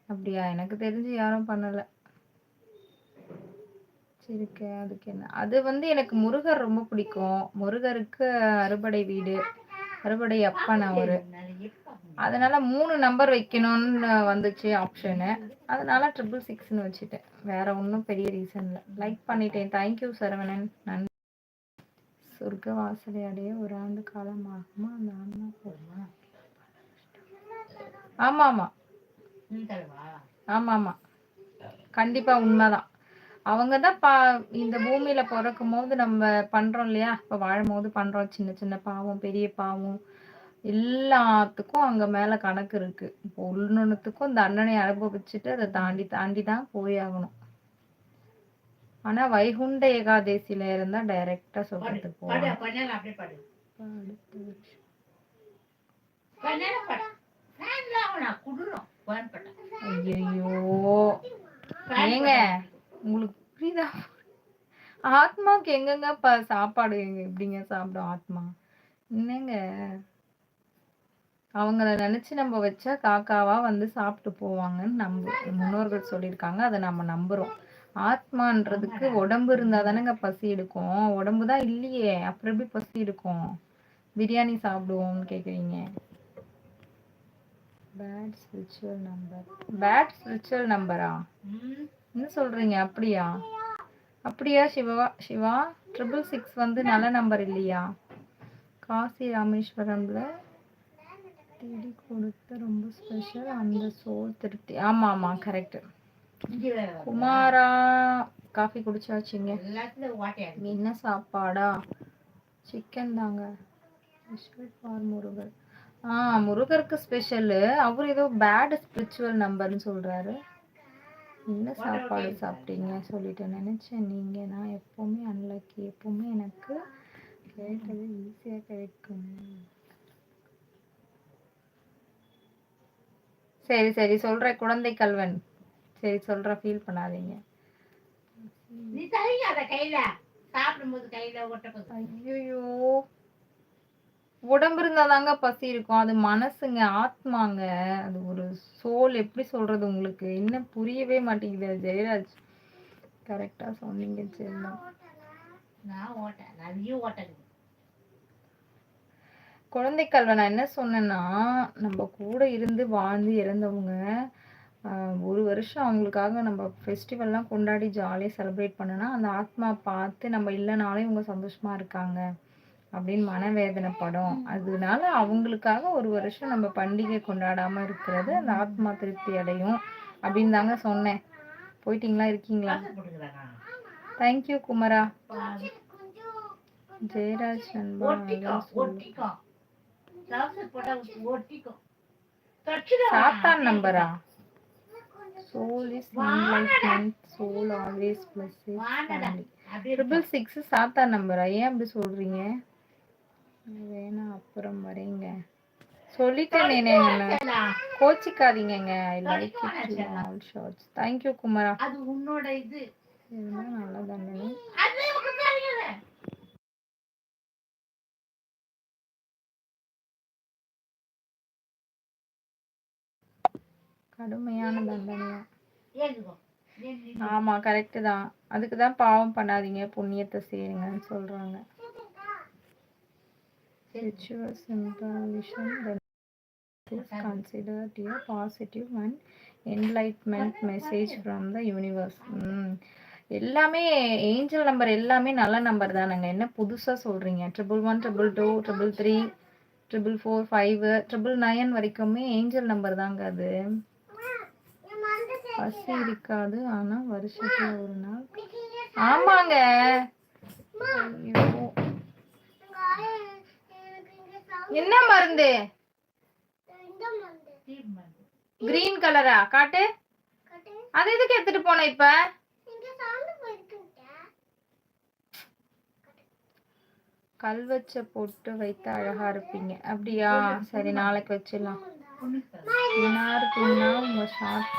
அப்படியா? எனக்கு தெரிஞ்சு யாரும் பண்ணல. சரி, அதுக்கு என்ன? அது வந்து எனக்கு முருகர் ரொம்ப பிடிக்கும். முருகருக்கு அறுபடை வீடு, அறுபடை அப்பன் அவரு. அதனால 3 நம்பர் வைக்கணும்னு வந்துச்சு ஆப்ஷனு. அதனால 666ன்னு வச்சுட்டேன். வேற ஒன்றும் பெரிய ரீசன் இல்லை. லைக் பண்ணிட்டேன். தேங்க்யூ சரவணன். நன்றி. சொர்க்க வாசலை அடைய ஒரு ஆண்டு காலம் ஆகுமா? அந்த ஆன்மா போகுமா? ஆமா ஆமா ஆமா ஆமா, கண்டிப்பா உண்மைதான். அவங்க தான் இந்த பூமியில பிறக்கும் போது நம்ம பண்றோம் இல்லையா? இப்ப வாழும் போது பண்றோம் சின்ன சின்ன பாவம், பெரிய பாவம், எல்லாத்துக்கும் அங்க மேல கணக்கு இருக்கு. இப்போ ஒன்னொன்னுத்துக்கும் தண்டனை அனுபவிச்சுட்டு அதை தாண்டி தாண்டி தான் போய் ஆகணும். ஆனா வைகுண்ட ஏகாதேசியில இருந்தா டைரக்டா சொல்றதுக்கு போவாங்க. ஐயோ ஏங்க, உங்களுக்கு புரியுதா? ஆத்மாக்கு எங்கங்க சாப்பாடு எப்படிங்க சாப்பிடும் ஆத்மா? என்னங்க, அவங்கள நினைச்சு நம்ம வச்சா காக்காவா வந்து சாப்பிட்டு போவாங்கன்னு முன்னோர்கள் சொல்லியிருக்காங்க. அதை நம்ம நம்புறோம். ஆத்மான்றதுக்கு உடம்பு இருந்தா தானேங்க பசி எடுக்கும். உடம்பு தான் இல்லையே, அப்புறம் எப்படி பசி எடுக்கும்? பிரியாணி சாப்பிடுவோம்னு கேக்குறீங்க. Bad spiritual number. Bad spiritual நம்பரா? என்ன சொல்றீங்க? அப்படியா? அப்படியா சிவா? 666 வந்து நல்ல நம்பர் இல்லையா? காசி ராமேஸ்வரம்ல தேடி கொடுத்த ரொம்ப ஸ்பெஷல் அந்த சோல் திருப்தி. ஆமா ஆமா, கரெக்ட். குமாரா காஃபி குடிச்சாச்சுங்க. என்ன சாப்பாடா? சிக்கன் தாங்க. முருகர். முருகருக்கு ஸ்பெஷல். அவரு ஏதோ பேட் ஸ்பிரிச்சுவல் நம்பர்னு சொல்றாரு. என்ன சாப்பாடு சாப்பிட்டீங்க சொல்லிட்டு நினைச்சேன். நீங்க நான் எப்பவுமே அன்லக்கி. எப்பவுமே எனக்கு கேட்டது ஈஸியா கிடைக்கும். சரி சரி சொல்றேன் குழந்தை கல்வன். சரி சொல்றேன், ஃபீல் பண்ணாதீங்க. ஐயோ, உடம்பு இருந்தாதாங்க பசி இருக்கும். அது மனசுங்க, ஆத்மாங்க. அது ஒரு சோல். எப்படி சொல்றது உங்களுக்கு? இன்னும் புரியவே மாட்டேங்குது ஜெயராஜ். கரெக்டா சொன்னீங்க செல்லம். குழந்தை கல்வன், நான் என்ன சொன்னேன்னா, நம்ம கூட இருந்து வாழ்ந்து இறந்தவங்க 1 வருஷம் அவங்களுக்காக நம்ம ஃபெஸ்டிவல்லாம் கொண்டாடி ஜாலியாக செலிப்ரேட் பண்ணனா அந்த ஆத்மா பார்த்து நம்ம இல்லைனாலும் இவங்க சந்தோஷமா இருக்காங்க அப்படின்னு மனவேதனைப்படும். அதனால அவங்களுக்காக 1 வருஷம் நம்ம பண்டிகை கொண்டாடாம இருக்கிறது அந்த ஆத்மா திருப்தி அடையும் அப்படின்னு தாங்க சொன்னேன். போயிட்டீங்களா? இருக்கீங்களா? தேங்க்யூ குமரா. ஜெயராஜ் நண்பா. சாத்தான் நம்பரா? Soul is enlightenment, soul always plus family. 666 சாத்தான் நம்பரா? ஏன் அப்படி சொல்றீங்க? வேணா அப்புறம் வரீங்க சொல்லிட்டேனே. கோச்சிக்காதீங்க. I like it to all shorts. Thank you குமாரா. அது உன்னோட இது. நல்ல தண்டனை. கடுமையான தண்டனையா? ஆமா, கரெக்ட் தான். அதுக்கு தான் பாவம் பண்ணாதீங்க, புண்ணியத்தை சேருங்கன்னு சொல்றாங்க. Spiritual symbolism is considered a positive and enlightenment message from the universe. எல்லாமே ஏஞ்சல் நம்பர் எல்லாமே நல்ல நம்பர் தானங்க. என்ன புதுசா சொல்றீங்க? 111, 222, 333, 445, 999 வரைக்குமே ஏஞ்சல் நம்பர் தாங்க. அது பசி இருக்காது, ஆனா வருஷத்துல ஒரு நாள். ஆமாங்க. என்ன மருந்து? கிரீன் கலரா? காட்டு. அது எதுக்கு எடுத்துட்டு போன? இப்ப கல் வச்ச போட்டு வைத்த அழகா இருப்பீங்க. அப்படியா? சரி, நாளைக்கு வச்சிடலாம். உங்க ஷார்ட்